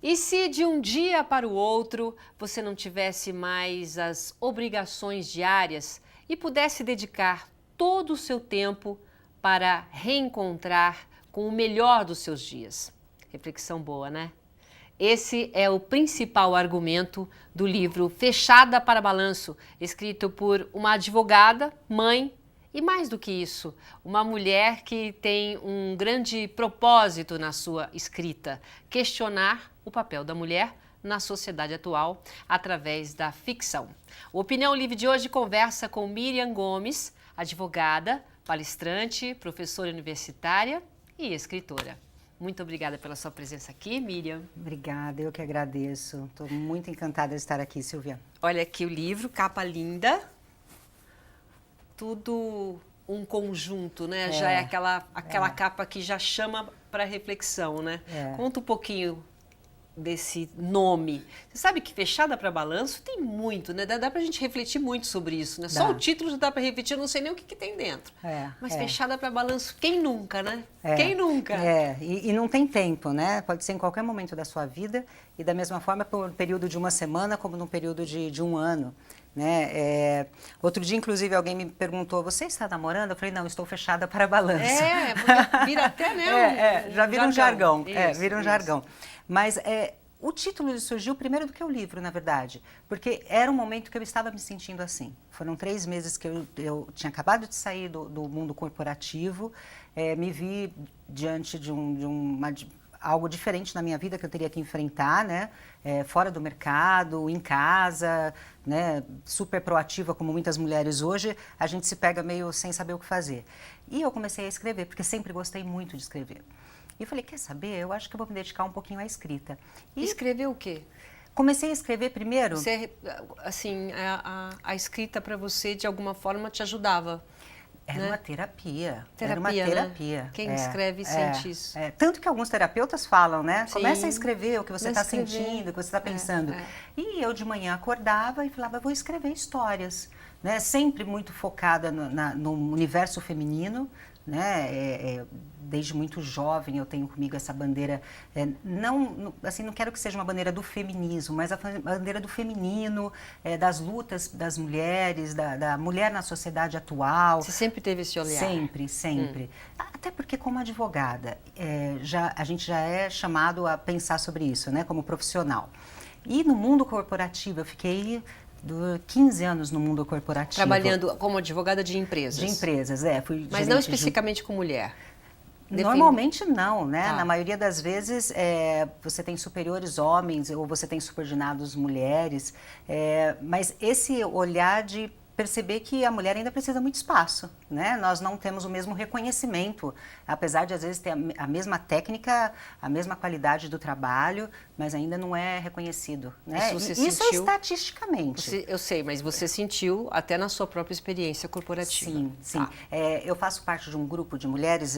E se de um dia para o outro você não tivesse mais as obrigações diárias e pudesse dedicar todo o seu tempo para reencontrar com o melhor dos seus dias? Reflexão boa, né? Esse é o principal argumento do livro Fechada para Balanço, escrito por uma advogada, mãe e, mais do que isso, uma mulher que tem um grande propósito na sua escrita: questionar o papel da mulher na sociedade atual através da ficção. O Opinião Livre de hoje conversa com Miriam Gomes, advogada, palestrante, professora universitária e escritora. Muito obrigada pela sua presença aqui, Miriam. Obrigada, eu que agradeço. Estou muito encantada de estar aqui, Silvia. Olha aqui o livro, capa linda. Tudo um conjunto, né? Já é aquela capa que já chama para reflexão, né? Conta um pouquinho desse nome. Você sabe que Fechada para Balanço tem muito, né? Dá pra gente refletir muito sobre isso, né? Só o título já dá para refletir, eu não sei nem o que tem dentro. Mas Fechada para Balanço, quem nunca, né? Quem nunca? E não tem tempo, né? Pode ser em qualquer momento da sua vida e da mesma forma por um período de uma semana como num período de um ano. Né? Outro dia, inclusive, alguém me perguntou: você está namorando? Eu falei: não, estou fechada para balanço. Vira até, né? Já vira um jargão. Vira um jargão. Mas o título surgiu primeiro do que o livro, na verdade, porque era um momento que eu estava me sentindo assim. Foram 3 meses que eu tinha acabado de sair do mundo corporativo, me vi diante de algo diferente na minha vida que eu teria que enfrentar, né? Fora do mercado, em casa, né? Super proativa como muitas mulheres hoje, a gente se pega meio sem saber o que fazer. E eu comecei a escrever, porque sempre gostei muito de escrever. E eu falei: quer saber? Eu acho que eu vou me dedicar um pouquinho à escrita. E escrever o quê? Comecei a escrever primeiro... Assim, a escrita para você, de alguma forma, te ajudava? Era uma terapia. Era uma terapia. Né? Quem escreve sente isso. Tanto que alguns terapeutas falam, né? Sim. Começa a escrever o que você está sentindo, o que você está pensando. E eu de manhã acordava e falava: vou escrever histórias. Né? Sempre muito focada no universo feminino. Né? Desde muito jovem eu tenho comigo essa bandeira, não quero que seja uma bandeira do feminismo, mas a bandeira do feminino, das lutas das mulheres, da mulher na sociedade atual. Você sempre teve esse olhar? Sempre. Até porque, como advogada, a gente já é chamado a pensar sobre isso, né, como profissional. E no mundo corporativo eu fiquei 15 anos no mundo corporativo. Trabalhando como advogada de empresas? De empresas, fui. Mas não especificamente com mulher? Normalmente não, né? Na maioria das vezes você tem superiores homens ou você tem subordinados mulheres, mas esse olhar de perceber que a mulher ainda precisa muito espaço, né? Nós não temos o mesmo reconhecimento, apesar de às vezes ter a mesma técnica, a mesma qualidade do trabalho, mas ainda não é reconhecido, né? Isso é estatisticamente. Eu sei, mas você sentiu até na sua própria experiência corporativa. Sim. Eu faço parte de um grupo de mulheres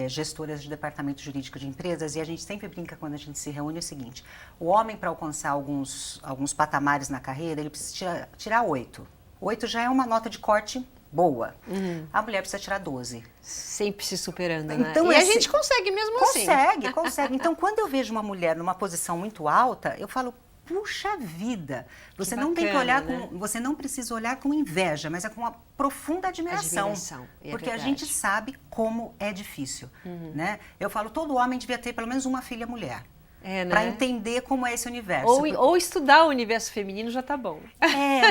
gestoras de departamento jurídico de empresas e a gente sempre brinca quando a gente se reúne o seguinte: o homem, para alcançar alguns patamares na carreira, ele precisa tirar 8. 8 já é uma nota de corte boa. A mulher precisa tirar 12. Sempre se superando, então, né? E a gente consegue mesmo assim. Consegue. Então, quando eu vejo uma mulher numa posição muito alta, eu falo: puxa vida, você não tem que olhar você não precisa olhar com inveja, mas com uma profunda admiração. Porque a gente sabe como é difícil, né? Eu falo: todo homem devia ter pelo menos uma filha mulher. Né? Para entender como é esse universo. Ou estudar o universo feminino já tá bom.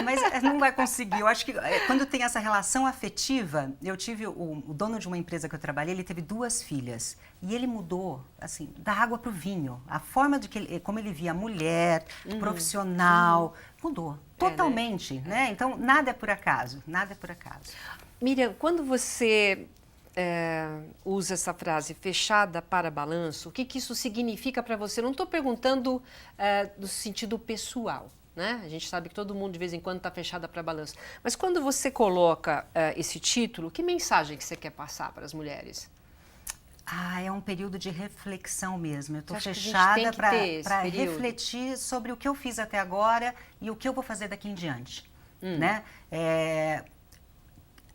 Mas não vai conseguir. Eu acho que quando tem essa relação afetiva, eu tive o dono de uma empresa que eu trabalhei, ele teve 2 filhas. E ele mudou, assim, da água para o vinho. A forma como ele via a mulher, profissional, mudou totalmente, né? Então, nada é por acaso, Miriam, quando você usa essa frase fechada para balanço, o que isso significa para você? Não estou perguntando do sentido pessoal, né? A gente sabe que todo mundo de vez em quando está fechada para balanço. Mas quando você coloca esse título, que mensagem que você quer passar para as mulheres? É um período de reflexão mesmo. Eu estou fechada para refletir sobre o que eu fiz até agora e o que eu vou fazer daqui em diante, né?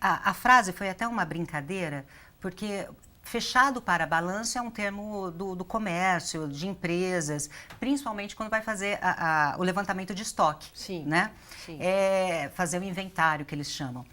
a frase foi até uma brincadeira, porque fechado para balanço é um termo do comércio, de empresas, principalmente quando vai fazer o levantamento de estoque, sim, né? Sim. Fazer o inventário, que eles chamam.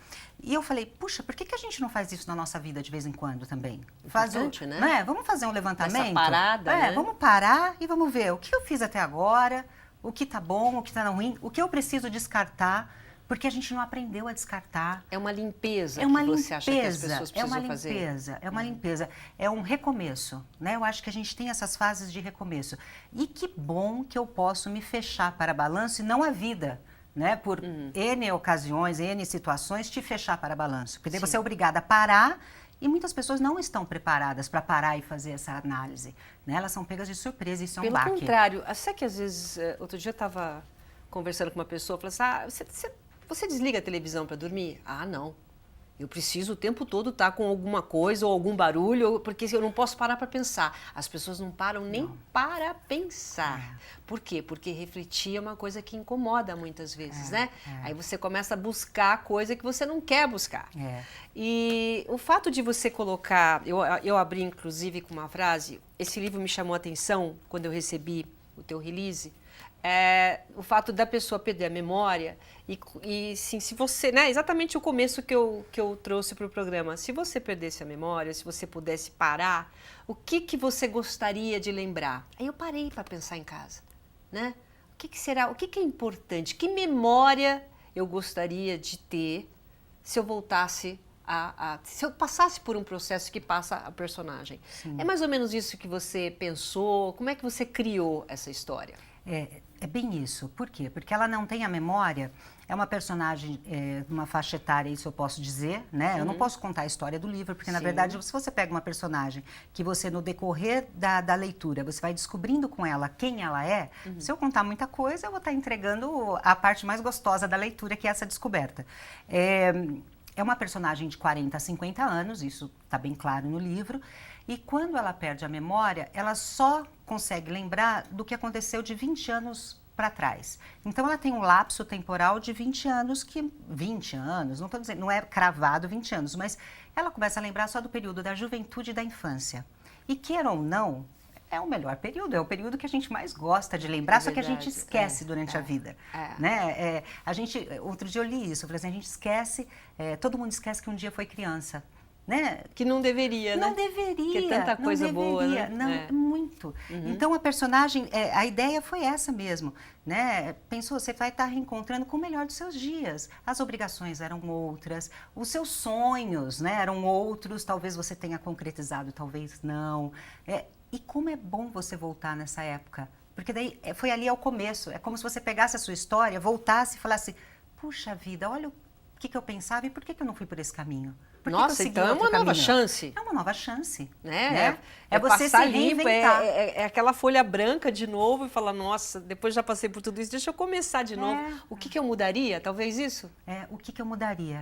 E eu falei, puxa, por que a gente não faz isso na nossa vida de vez em quando também? Importante, né? Vamos fazer um levantamento? Essa parada, né? Vamos parar e vamos ver o que eu fiz até agora, o que tá bom, o que tá ruim, o que eu preciso descartar, porque a gente não aprendeu a descartar. É uma limpeza você acha que as pessoas precisam fazer? É uma limpeza, é um recomeço, né? Eu acho que a gente tem essas fases de recomeço. E que bom que eu posso me fechar para balanço e não a vida, né? Por N ocasiões, N situações, te fechar para balanço. Porque daí você é obrigada a parar e muitas pessoas não estão preparadas para parar e fazer essa análise, né? Elas são pegas de surpresa e isso é um baque. Pelo contrário, sabe que às vezes, outro dia eu estava conversando com uma pessoa, falou assim, você desliga a televisão para dormir? Ah, não. Eu preciso o tempo todo estar com alguma coisa ou algum barulho, porque eu não posso parar para pensar. As pessoas não param nem para pensar. Por quê? Porque refletir é uma coisa que incomoda muitas vezes, né? Aí você começa a buscar coisa que você não quer buscar. E o fato de você colocar... Eu abri, inclusive, com uma frase. Esse livro me chamou a atenção quando eu recebi o teu release. O fato da pessoa perder a memória e sim, se você, né, exatamente o começo que eu trouxe para o programa, se você perdesse a memória, se você pudesse parar, o que você gostaria de lembrar? Aí eu parei para pensar em casa, né? O que será, o que é importante, que memória eu gostaria de ter se eu voltasse se eu passasse por um processo que passa a personagem? Sim. É mais ou menos isso que você pensou? Como é que você criou essa história? É bem isso. Por quê? Porque ela não tem a memória, é uma personagem, uma faixa etária, isso eu posso dizer, né? Eu não posso contar a história do livro, porque, na verdade, se você pega uma personagem que você, no decorrer da leitura, você vai descobrindo com ela quem ela é, se eu contar muita coisa, eu vou estar entregando a parte mais gostosa da leitura, que é essa descoberta. É uma personagem de 40 a 50 anos, isso está bem claro no livro, e quando ela perde a memória, ela só consegue lembrar do que aconteceu de 20 anos para trás. Então, ela tem um lapso temporal de 20 anos, 20 anos, não estou dizendo, não é cravado 20 anos, mas ela começa a lembrar só do período da juventude e da infância. E queira ou não, é o melhor período, é o período que a gente mais gosta de lembrar, só que a gente esquece durante a vida. Né? Outro dia eu li isso, eu falei assim, a gente esquece, todo mundo esquece que um dia foi criança. Né? Que não deveria, né? Não deveria. Que é tanta coisa boa, né? Não, muito. Então, a personagem, a ideia foi essa mesmo, né? Pensou, você vai estar reencontrando com o melhor dos seus dias. As obrigações eram outras, os seus sonhos, né, eram outros, talvez você tenha concretizado, talvez não. E como é bom você voltar nessa época, porque daí foi ali ao começo, é como se você pegasse a sua história, voltasse e falasse, puxa vida, olha o que eu pensava e por que eu não fui por esse caminho? Nossa, então é uma nova chance. É uma nova chance. Né? É você se limpo, reinventar. É aquela folha branca de novo e falar, nossa, depois já passei por tudo isso, deixa eu começar de novo. O que eu mudaria? Talvez isso? O que eu mudaria?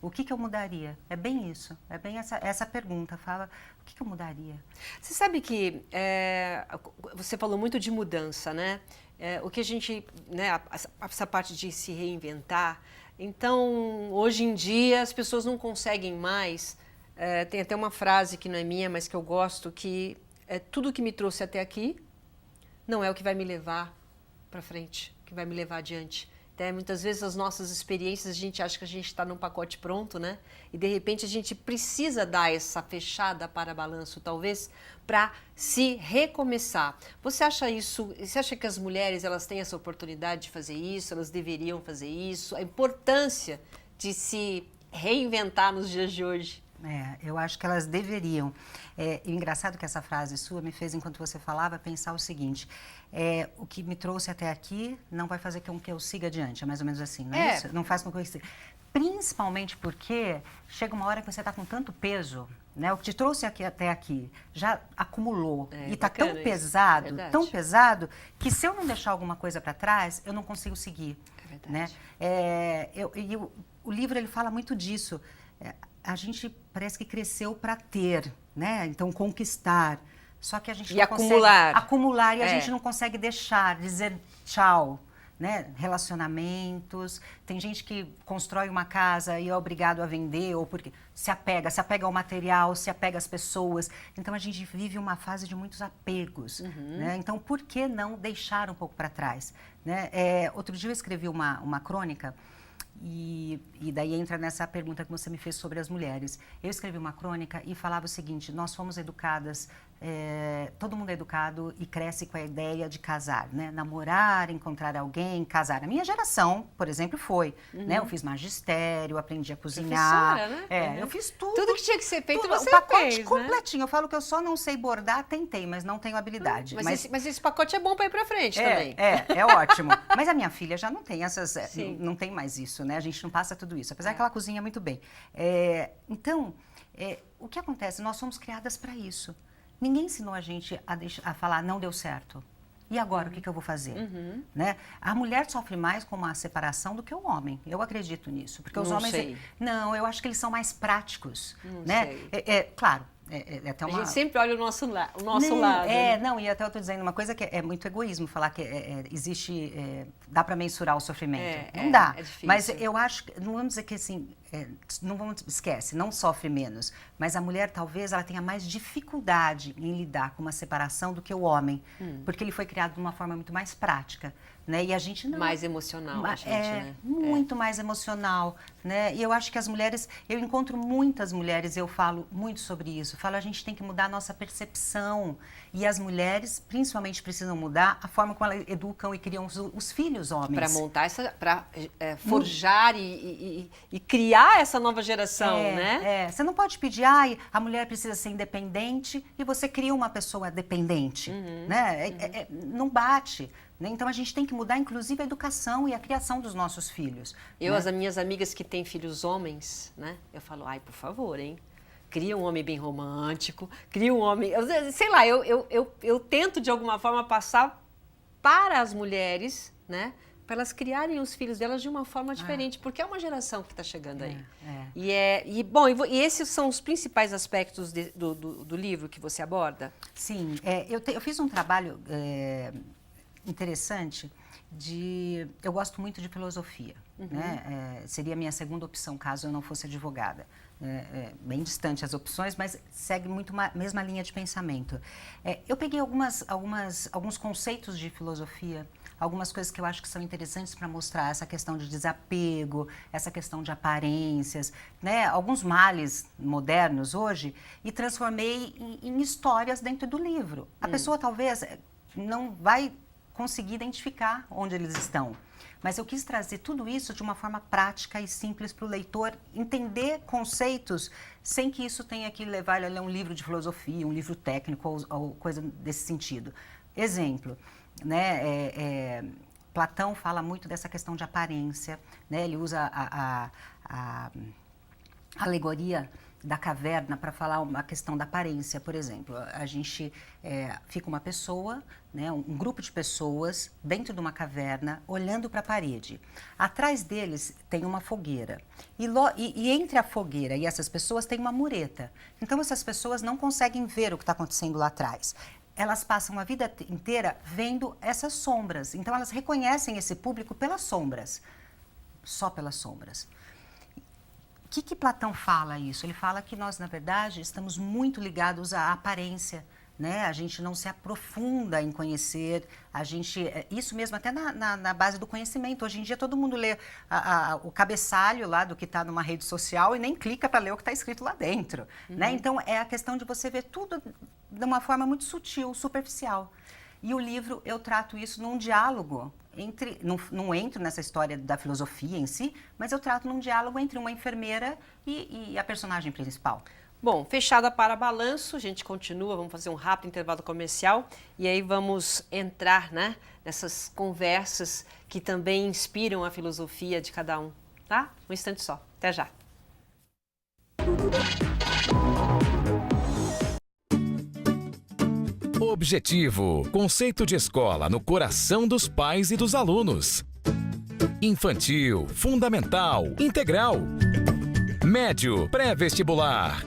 O que eu mudaria? É bem isso. É bem essa pergunta. Fala, o que eu mudaria? Você sabe que você falou muito de mudança, né? O que a gente, né, essa parte de se reinventar. Então, hoje em dia, as pessoas não conseguem mais. Tem até uma frase que não é minha, mas que eu gosto, que tudo que me trouxe até aqui não é o que vai me levar para frente, que vai me levar adiante. Até muitas vezes as nossas experiências, a gente acha que a gente está num pacote pronto, né? E de repente a gente precisa dar essa fechada para balanço, talvez, para se recomeçar. Você acha isso? Você acha que as mulheres elas têm essa oportunidade de fazer isso? Elas deveriam fazer isso? A importância de se reinventar nos dias de hoje? Eu acho que elas deveriam. E engraçado que essa frase sua me fez, enquanto você falava, pensar o seguinte: o que me trouxe até aqui não vai fazer com que eu siga adiante. É mais ou menos assim, não é isso? Não faz com que eu siga. Principalmente porque chega uma hora que você está com tanto peso, né? O que te trouxe até aqui já acumulou e está tão pesado, que se eu não deixar alguma coisa para trás, eu não consigo seguir. É verdade. Né? O livro ele fala muito disso. A gente parece que cresceu para ter, né? Então, conquistar. Só que a gente não consegue acumular e a gente não consegue deixar, dizer tchau. né? Relacionamentos. Tem gente que constrói uma casa e é obrigado a vender, ou porque se apega ao material, se apega às pessoas. Então, a gente vive uma fase de muitos apegos. Né? Então, por que não deixar um pouco para trás? Né? Outro dia eu escrevi uma crônica, e daí entra nessa pergunta que você me fez sobre as mulheres. Eu escrevi uma crônica e falava o seguinte: nós fomos educadas, todo mundo é educado e cresce com a ideia de casar, né? Namorar, encontrar alguém, casar. A minha geração, por exemplo, foi. Né? Eu fiz magistério, aprendi a cozinhar. Professora, né? Eu fiz tudo. Tudo que tinha que ser feito, você o pacote fez, completinho. Né? Eu falo que eu só não sei bordar, tentei, mas não tenho habilidade. Mas esse pacote é bom para ir para frente também. É ótimo. Mas a minha filha já não tem não tem mais isso, né? A gente não passa tudo isso, apesar que ela cozinha muito bem. Então, o que acontece? Nós somos criadas para isso. Ninguém ensinou a gente a falar, não deu certo. E agora, o que eu vou fazer? Né? A mulher sofre mais com uma separação do que o homem. Eu acredito nisso. Porque os homens... Não, eu acho que eles são mais práticos. Né? Claro. Até uma... A gente sempre olha o nosso lado. Né? Não, e até eu estou dizendo uma coisa que é muito egoísmo, falar que existe, dá para mensurar o sofrimento. Não dá. É difícil. Mas eu acho, não vamos dizer que assim, não vamos, esquece, não sofre menos, mas a mulher talvez ela tenha mais dificuldade em lidar com uma separação do que o homem, porque ele foi criado de uma forma muito mais prática. Né? E a gente não. Mais emocional, a gente, né? Muito mais emocional, né? E eu acho que as mulheres, eu encontro muitas mulheres, eu falo muito sobre isso, falo a gente tem que mudar a nossa percepção, e as mulheres principalmente precisam mudar a forma como elas educam e criam os filhos homens. Para montar para forjar e criar essa nova geração, né? Você não pode pedir, a mulher precisa ser independente e você cria uma pessoa dependente, né? Não bate. Então, a gente tem que mudar, inclusive, a educação e a criação dos nossos filhos. As minhas amigas que têm filhos homens, né? Eu falo, por favor, hein? Cria um homem bem romântico, cria um homem... Sei lá, eu tento, de alguma forma, passar para as mulheres, né? Para elas criarem os filhos delas de uma forma diferente, porque é uma geração que está chegando aí. E esses são os principais aspectos do livro que você aborda? Sim, eu fiz um trabalho... interessante eu gosto muito de filosofia, né? Seria a minha segunda opção caso eu não fosse advogada. Bem distante as opções, mas segue muito a mesma linha de pensamento. Eu peguei alguns conceitos de filosofia, algumas coisas que eu acho que são interessantes para mostrar essa questão de desapego, essa questão de aparências, né? Alguns males modernos hoje, e transformei em histórias dentro do livro. A pessoa talvez não vai conseguir identificar onde eles estão. Mas eu quis trazer tudo isso de uma forma prática e simples para o leitor entender conceitos sem que isso tenha que levar ele a ler um livro de filosofia, um livro técnico ou coisa desse sentido. Exemplo, né? Platão fala muito dessa questão de aparência, né? Ele usa a alegoria da caverna para falar uma questão da aparência, por exemplo. A gente fica uma pessoa, né, um grupo de pessoas dentro de uma caverna olhando para a parede. Atrás deles tem uma fogueira e entre a fogueira e essas pessoas tem uma mureta. Então essas pessoas não conseguem ver o que está acontecendo lá atrás. Elas passam a vida inteira vendo essas sombras. Então elas reconhecem esse público pelas sombras, só pelas sombras. O que Platão fala isso? Ele fala que nós, na verdade, estamos muito ligados à aparência, né? A gente não se aprofunda em conhecer, isso mesmo até na base do conhecimento. Hoje em dia todo mundo lê o cabeçalho lá do que está numa rede social e nem clica para ler o que está escrito lá dentro, né? Então é a questão de você ver tudo de uma forma muito sutil, superficial. E o livro, eu trato isso num diálogo, não entro nessa história da filosofia em si, mas eu trato num diálogo entre uma enfermeira e a personagem principal. Bom, fechada para balanço, a gente continua, vamos fazer um rápido intervalo comercial e aí vamos entrar, né, nessas conversas que também inspiram a filosofia de cada um, tá? Um instante só, até já. Objetivo, conceito de escola no coração dos pais e dos alunos. Infantil, fundamental, integral. Médio, pré-vestibular.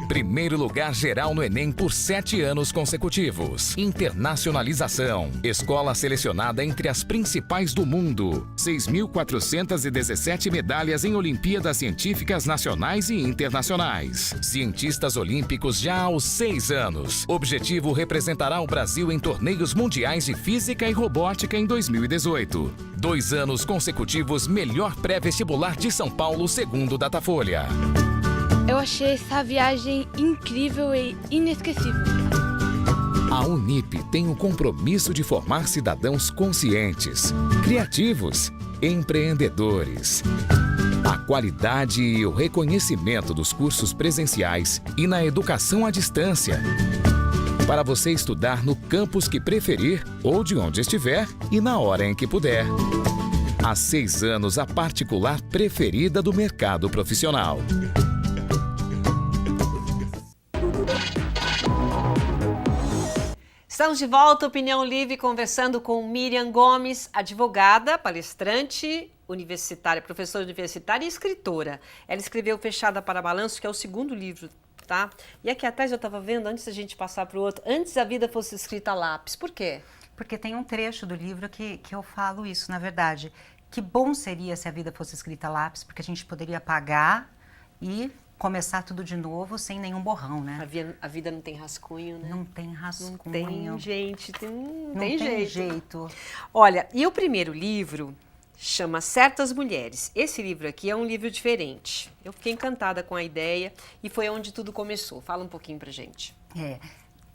Primeiro lugar geral no Enem por 7 anos consecutivos. Internacionalização. Escola selecionada entre as principais do mundo. 6.417 medalhas em Olimpíadas Científicas Nacionais e Internacionais. Cientistas olímpicos já aos 6 anos. Objetivo representará o Brasil em torneios mundiais de física e robótica em 2018. 2 anos consecutivos melhor pré-vestibular de São Paulo, segundo Datafolha. Eu achei essa viagem incrível e inesquecível. A Unip tem o compromisso de formar cidadãos conscientes, criativos, empreendedores. A qualidade e o reconhecimento dos cursos presenciais e na educação à distância. Para você estudar no campus que preferir ou de onde estiver e na hora em que puder. Há 6 anos, a particular preferida do mercado profissional. Estamos de volta, Opinião Livre, conversando com Miriam Gomes, advogada, palestrante, universitária, professora universitária e escritora. Ela escreveu Fechada para Balanço, que é o 2º livro, tá? E aqui atrás eu estava vendo, antes da gente passar para o outro, antes a vida fosse escrita a lápis. Por quê? Porque tem um trecho do livro que eu falo isso, na verdade. Que bom seria se a vida fosse escrita a lápis, porque a gente poderia apagar e começar tudo de novo sem nenhum borrão, né? A vida não tem rascunho, né? Não tem rascunho. Não tem, gente. Não tem tem jeito. jeito. Olha, e o primeiro livro chama Certas Mulheres. Esse livro aqui é um livro diferente. Eu fiquei encantada com a ideia e foi onde tudo começou. Fala um pouquinho pra gente.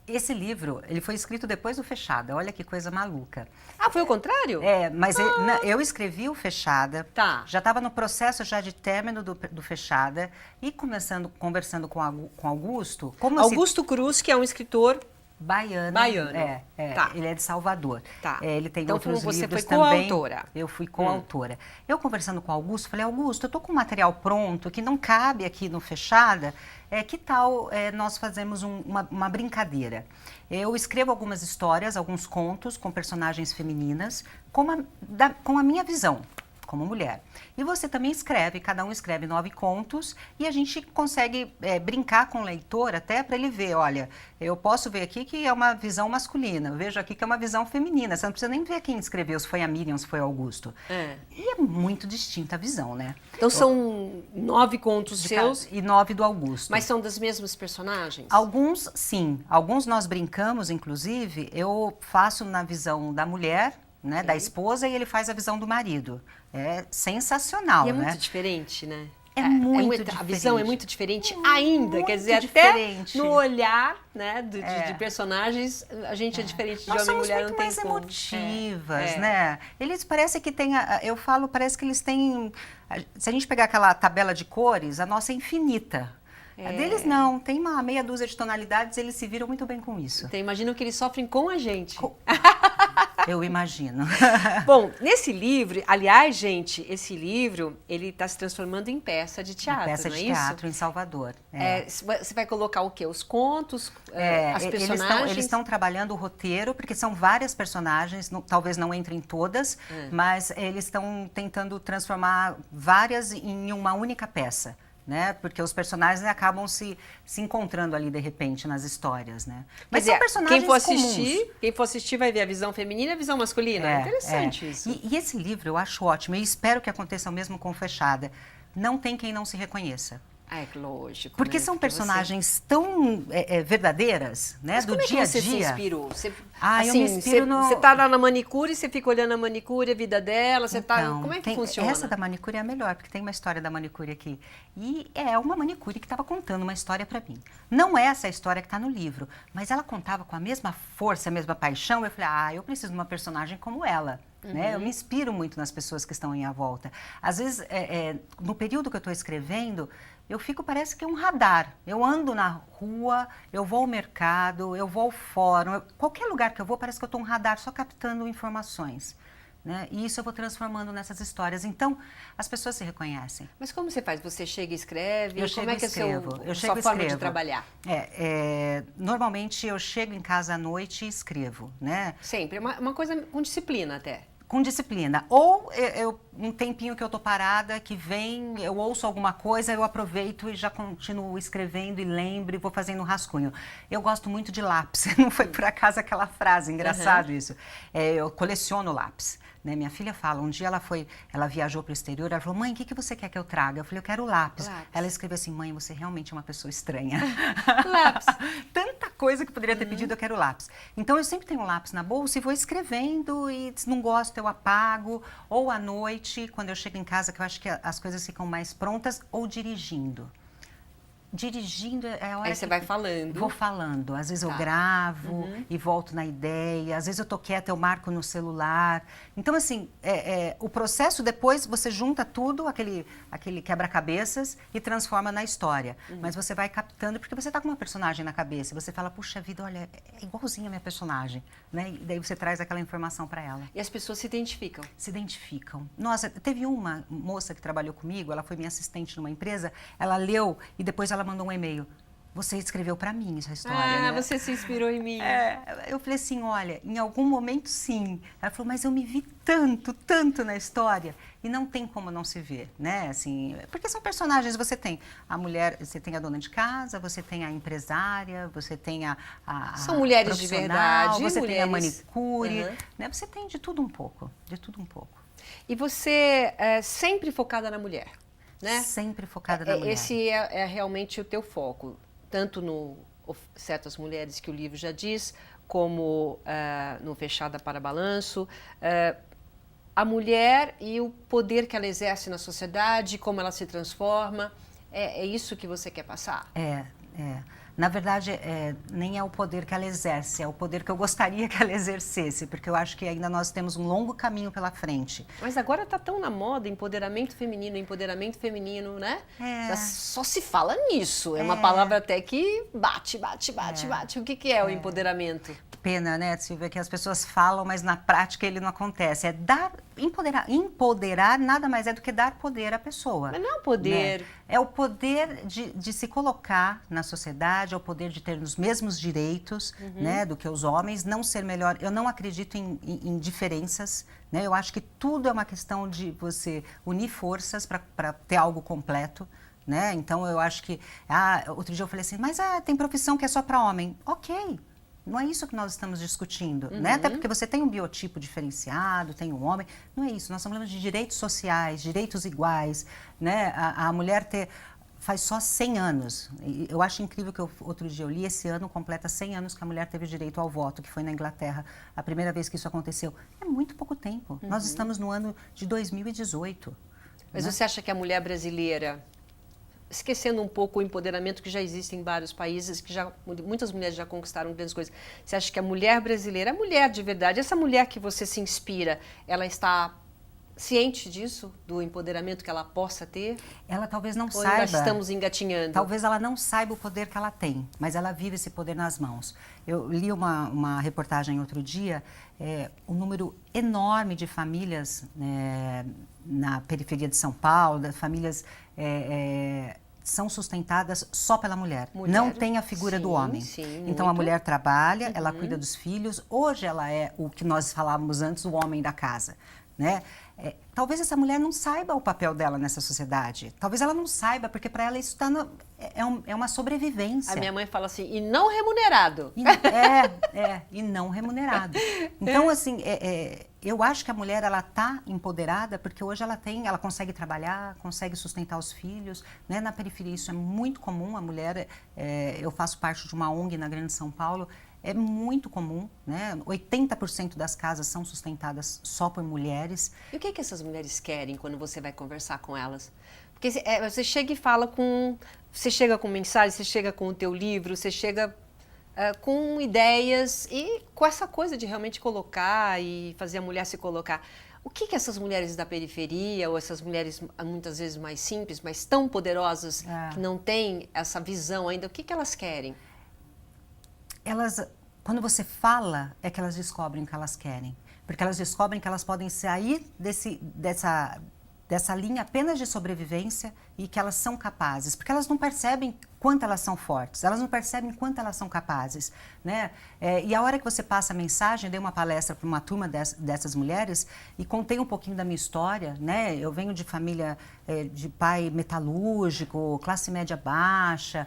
Esse livro, ele foi escrito depois do Fechada. Olha que coisa maluca. Ah, foi o contrário? Mas eu escrevi o Fechada. Tá. Já estava no processo já de término do Fechada e conversando com Augusto. Augusto Cruz, que é um escritor baiano. Tá. Ele é de Salvador. Tá. Ele tem então, outros você livros foi também. coautora. Eu fui coautora. Eu conversando com o Augusto, falei, Augusto, eu tô com um material pronto que não cabe aqui no Fechada. Que tal nós fazemos uma brincadeira? Eu escrevo algumas histórias, alguns contos com personagens femininas, com a minha visão como mulher. E você também escreve, cada um escreve 9 contos e a gente consegue brincar com o leitor até para ele ver, olha, eu posso ver aqui que é uma visão masculina, eu vejo aqui que é uma visão feminina, você não precisa nem ver quem escreveu, se foi a Miriam, se foi o Augusto. E é muito distinta a visão, né? Então são 9 contos seus. E 9 do Augusto. Mas são das mesmas personagens? Alguns, sim. Alguns nós brincamos, inclusive, eu faço na visão da mulher, né, da esposa, e ele faz a visão do marido. É sensacional, né? né? É muito diferente, né? É muito diferente. A visão é muito diferente ainda, muito quer dizer, diferente. até no olhar, né, de personagens, a gente é diferente de Nós homem e mulher, somos não tem muito mais como. emotivas, né? Eles parece que têm, eu falo, parece que eles têm, se a gente pegar aquela tabela de cores, a nossa é infinita. A deles não, tem uma meia dúzia de tonalidades, eles se viram muito bem com isso. Então, imagino que eles sofrem com a gente. Eu imagino. Bom, nesse livro, aliás, gente, esse livro, ele está se transformando em peça de teatro, peça de teatro em Salvador. Você vai colocar o quê? Os contos, as personagens? Eles estão trabalhando o roteiro, porque são várias personagens, talvez não entrem todas, mas eles estão tentando transformar várias em uma única peça. Né? Porque os personagens acabam se encontrando ali de repente nas histórias, né? Mas são personagens quem for assistir vai ver a visão feminina e a visão masculina. É interessante isso. E esse livro eu acho ótimo e espero que aconteça o mesmo com Fechada. Não tem quem não se reconheça. É lógico. Porque são personagens tão verdadeiras, né? Mas do dia a dia. Como é que você se inspirou? Eu me inspiro Você tá lá na manicure, você fica olhando a manicure, a vida dela, como é que funciona? Essa da manicure é a melhor, porque tem uma história da manicure aqui. E é uma manicure que estava contando uma história para mim. Não é essa história que está no livro, mas ela contava com a mesma força, a mesma paixão. Eu falei, eu preciso de uma personagem como ela. Né? Eu me inspiro muito nas pessoas que estão à minha volta. Às vezes, no período que eu estou escrevendo, eu fico, parece que um radar. Eu ando na rua, eu vou ao mercado, eu vou ao fórum. Qualquer lugar que eu vou, parece que eu estou um radar só captando informações. Né? E isso eu vou transformando nessas histórias. Então, as pessoas se reconhecem. Mas como você faz? Você chega e escreve? Como é que é a sua forma de trabalhar? Normalmente, eu chego em casa à noite e escrevo. Né? Sempre. É uma coisa com disciplina até. Com disciplina. Ou um tempinho que eu tô parada, que vem, eu ouço alguma coisa, eu aproveito e já continuo escrevendo e lembro e vou fazendo um rascunho. Eu gosto muito de lápis, não foi por acaso aquela frase, engraçado isso. Eu coleciono lápis. Né? Minha filha fala, um dia ela viajou para o exterior, ela falou, mãe, o que você quer que eu traga? Eu falei, eu quero lápis. Ela escreveu assim, mãe, você realmente é uma pessoa estranha. Lápis. Tanta coisa que poderia ter pedido, eu quero lápis. Então, eu sempre tenho um lápis na bolsa e vou escrevendo e se não gosto, eu apago. Ou à noite, quando eu chego em casa, que eu acho que as coisas ficam mais prontas, ou dirigindo. Dirigindo é a hora Aí você vai falando. Vou falando. Às vezes eu gravo e volto na ideia. Às vezes eu tô quieta, eu marco no celular. Então, assim, o processo depois você junta tudo, aquele quebra-cabeças e transforma na história. Mas você vai captando, porque você tá com uma personagem na cabeça. Você fala, puxa vida, olha, é igualzinha a minha personagem. Né? E daí você traz aquela informação para ela. E as pessoas se identificam? Se identificam. Nossa, teve uma moça que trabalhou comigo, ela foi minha assistente numa empresa, ela leu e depois ela mandou um e-mail. Você escreveu para mim essa história, né? Você se inspirou em mim. Eu falei assim, olha, em algum momento sim. Ela falou, mas eu me vi tanto na história. E não tem como não se ver, né? Assim, porque são personagens, você tem a mulher, você tem a dona de casa, você tem a empresária, você tem a são mulheres de verdade, você tem a mulheres... manicure, né? Você tem de tudo um pouco, de tudo um pouco. E você é sempre focada na mulher, né? Sempre focada na mulher. Esse é realmente o teu foco, tanto no Certas Mulheres, que o livro já diz, como no Fechada para Balanço. A mulher e o poder que ela exerce na sociedade, como ela se transforma, é isso que você quer passar? Na verdade, nem é o poder que ela exerce, é o poder que eu gostaria que ela exercesse, porque eu acho que ainda nós temos um longo caminho pela frente. Mas agora está tão na moda empoderamento feminino, né? Só se fala nisso, é uma palavra até que bate. O que é o empoderamento? Pena, né, Silvia, que as pessoas falam, mas na prática ele não acontece. Empoderar nada mais é do que dar poder à pessoa. Mas não é o poder... Né? É o poder de se colocar na sociedade, é o poder de ter os mesmos direitos, né, do que os homens, não ser melhor. Eu não acredito em diferenças, né? Eu acho que tudo é uma questão de você unir forças para ter algo completo. Né? Então, eu acho que... outro dia eu falei assim, mas tem profissão que é só para homem. Ok. Não é isso que nós estamos discutindo, né? Até porque você tem um biotipo diferenciado, tem um homem. Não é isso, nós estamos falando de direitos sociais, direitos iguais, né? A mulher faz só 100 anos. Eu acho incrível que outro dia eu li, esse ano completa 100 anos que a mulher teve direito ao voto, que foi na Inglaterra, a primeira vez que isso aconteceu. É muito pouco tempo. Nós estamos no ano de 2018. Mas você acha que a mulher brasileira... Esquecendo um pouco o empoderamento que já existe em vários países, que muitas mulheres já conquistaram grandes coisas. Você acha que a mulher brasileira, a mulher de verdade, essa mulher que você se inspira, ela está ciente disso, do empoderamento que ela possa ter? Ela talvez não Ou saiba. nós estamos engatinhando? Talvez ela não saiba o poder que ela tem, mas ela vive esse poder nas mãos. Eu li uma reportagem outro dia, um número enorme de famílias na periferia de São Paulo, famílias... são sustentadas só pela mulher. Não tem a figura do homem. Sim, então a mulher trabalha, ela cuida dos filhos. Hoje ela é o que nós falávamos antes, o homem da casa, né? Talvez essa mulher não saiba o papel dela nessa sociedade. Talvez ela não saiba, porque para ela isso é uma sobrevivência. A minha mãe fala assim, e não remunerado. E não remunerado. Então, assim, eu acho que a mulher, ela está empoderada porque hoje ela consegue trabalhar, consegue sustentar os filhos, né? Na periferia isso é muito comum, a mulher, eu faço parte de uma ONG na Grande São Paulo, é muito comum, né? 80% das casas são sustentadas só por mulheres. E o que essas mulheres querem quando você vai conversar com elas? Porque você chega e fala com... Você chega com mensagem, você chega com o teu livro, você chega com ideias e com essa coisa de realmente colocar e fazer a mulher se colocar. O que essas mulheres da periferia, ou essas mulheres muitas vezes mais simples, mas tão poderosas, que não têm essa visão ainda, o que elas querem? Quando você fala, é que elas descobrem o que elas querem. Porque elas descobrem que elas podem sair dessa linha apenas de sobrevivência e que elas são capazes, porque elas não percebem quanto elas são fortes, elas não percebem quanto elas são capazes, né? E a hora que você passa a mensagem, eu dei uma palestra para uma turma dessas mulheres e contei um pouquinho da minha história, né? Eu venho de família de pai metalúrgico, classe média baixa,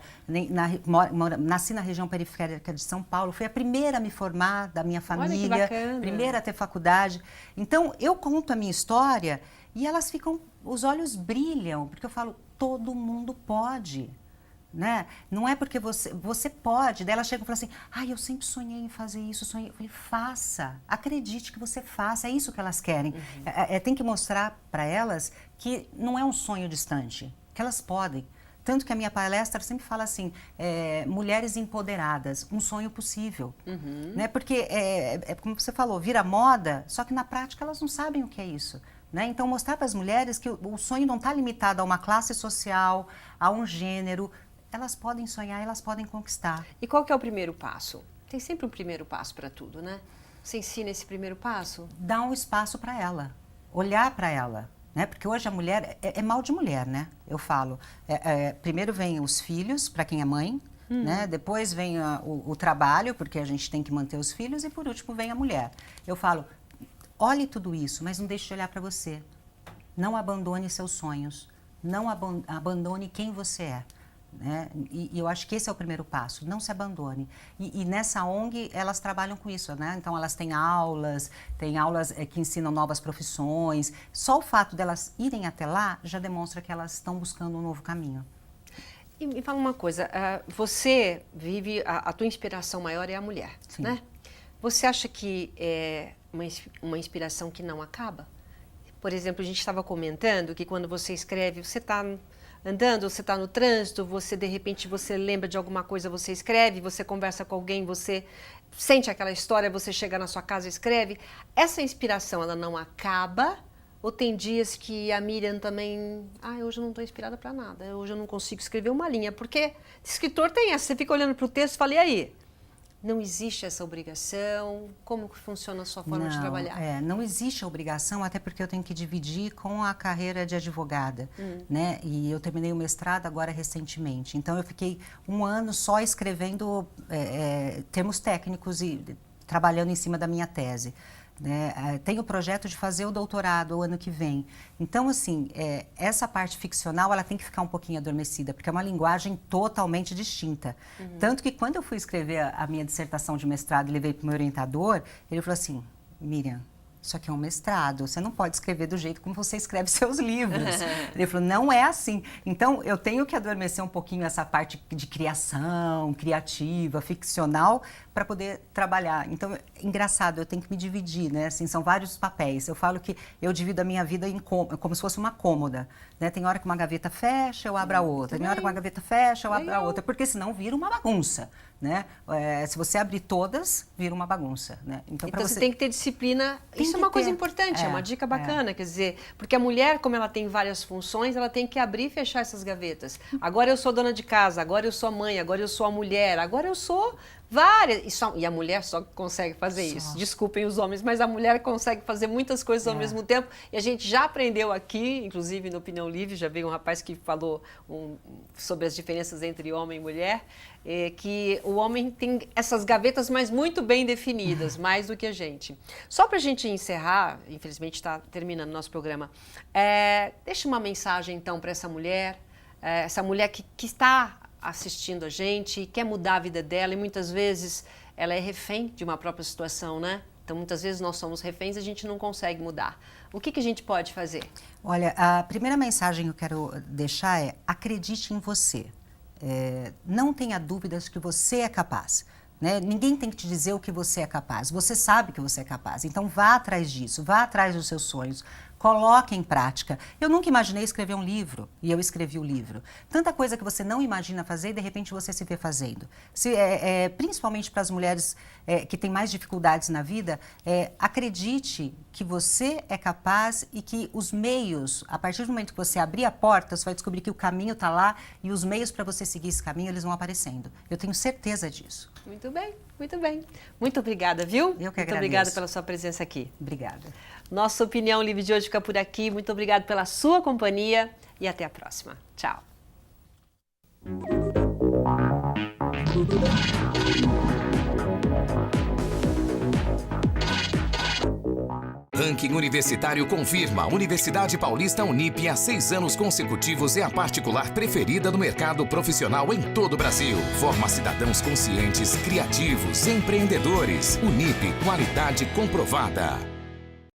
nasci na região periférica de São Paulo, fui a primeira a me formar da minha família, primeira a ter faculdade. Então, eu conto a minha história e elas ficam, os olhos brilham, porque eu falo, todo mundo pode, né? Não é porque você pode. Daí elas chegam e falam assim, eu sempre sonhei em fazer isso, sonhei. Eu falei, faça, acredite que você faça, é isso que elas querem. Tem que mostrar para elas que não é um sonho distante, que elas podem. Tanto que a minha palestra sempre fala assim, mulheres empoderadas, um sonho possível. Né? Porque, como você falou, vira moda, só que na prática elas não sabem o que é isso. Né? Então, mostrar para as mulheres que o sonho não está limitado a uma classe social, a um gênero. Elas podem sonhar, elas podem conquistar. E qual que é o primeiro passo? Tem sempre um primeiro passo para tudo, né? Você ensina esse primeiro passo? Dá um espaço para ela, olhar para ela. Né? Porque hoje a mulher é mal de mulher, né? Eu falo. Primeiro vem os filhos, para quem é mãe. Né? Depois vem o trabalho, porque a gente tem que manter os filhos. E por último vem a mulher. Eu falo, olhe tudo isso, mas não deixe de olhar para você. Não abandone seus sonhos. Não abandone quem você é. Né? E eu acho que esse é o primeiro passo, não se abandone. E nessa ONG elas trabalham com isso, né? Então elas têm aulas que ensinam novas profissões. Só o fato delas irem até lá já demonstra que elas estão buscando um novo caminho. E me fala uma coisa, você vive, a tua inspiração maior é a mulher, Sim. Né? Você acha que é uma inspiração que não acaba? Por exemplo, a gente estava comentando que quando você escreve, você está andando, você está no trânsito, de repente você lembra de alguma coisa, você escreve, você conversa com alguém, você sente aquela história, você chega na sua casa e escreve. Essa inspiração, ela não acaba? Ou tem dias que a Miriam também, hoje eu não estou inspirada para nada, hoje eu não consigo escrever uma linha, porque escritor tem essa, você fica olhando para o texto e fala, e aí? Não existe essa obrigação? Como que funciona a sua forma de trabalhar? Não existe a obrigação, até porque eu tenho que dividir com a carreira de advogada, né? E eu terminei o mestrado agora recentemente. Então, eu fiquei um ano só escrevendo termos técnicos e trabalhando em cima da minha tese. Né? Tenho o projeto de fazer o doutorado o ano que vem. Então, assim, essa parte ficcional, ela tem que ficar um pouquinho adormecida, porque é uma linguagem totalmente distinta. Tanto que quando eu fui escrever a minha dissertação de mestrado e levei para o meu orientador, ele falou assim, Miriam, isso aqui é um mestrado, você não pode escrever do jeito como você escreve seus livros. Ele falou, não é assim. Então, eu tenho que adormecer um pouquinho essa parte de criação, criativa, ficcional, para poder trabalhar. Então, engraçado, eu tenho que me dividir, né? Assim, são vários papéis. Eu falo que eu divido a minha vida como se fosse uma cômoda. Né? Tem hora que uma gaveta fecha, eu abro a outra. Tem hora que uma gaveta fecha, eu abro a outra. Porque senão vira uma bagunça. Né? Se você abrir todas, vira uma bagunça. Né? Então você tem que ter disciplina. Isso é uma coisa importante, é uma dica bacana. Quer dizer, porque a mulher, como ela tem várias funções, ela tem que abrir e fechar essas gavetas. Agora eu sou dona de casa, agora eu sou a mãe, agora eu sou a mulher, agora eu sou várias. E a mulher só consegue fazer isso. Desculpem os homens, mas a mulher consegue fazer muitas coisas ao mesmo tempo. E a gente já aprendeu aqui, inclusive no Opinião Livre, já veio um rapaz que falou sobre as diferenças entre homem e mulher, que o homem tem essas gavetas, mas muito bem definidas, mais do que a gente. Só para a gente encerrar, infelizmente está terminando o nosso programa, deixa uma mensagem então para essa mulher que está assistindo a gente, quer mudar a vida dela e muitas vezes ela é refém de uma própria situação, né? Então, muitas vezes nós somos reféns e a gente não consegue mudar. O que a gente pode fazer? Olha, a primeira mensagem que eu quero deixar é: acredite em você. Não tenha dúvidas que você é capaz. Né? Ninguém tem que te dizer o que você é capaz. Você sabe que você é capaz. Então, vá atrás disso, vá atrás dos seus sonhos. Coloque em prática. Eu nunca imaginei escrever um livro e eu escrevi o livro. Tanta coisa que você não imagina fazer e de repente você se vê fazendo. Principalmente para as mulheres que têm mais dificuldades na vida, acredite que você é capaz e que os meios, a partir do momento que você abrir a porta, você vai descobrir que o caminho está lá e os meios para você seguir esse caminho, eles vão aparecendo. Eu tenho certeza disso. Muito bem, muito bem. Muito obrigada, viu? Eu que agradeço. Muito obrigada pela sua presença aqui. Obrigada. Nossa Opinião Livre de hoje fica por aqui. Muito obrigado pela sua companhia e até a próxima. Tchau. Ranking Universitário confirma: Universidade Paulista Unip há 6 anos consecutivos é a particular preferida do mercado profissional em todo o Brasil. Forma cidadãos conscientes, criativos, empreendedores. Unip, qualidade comprovada.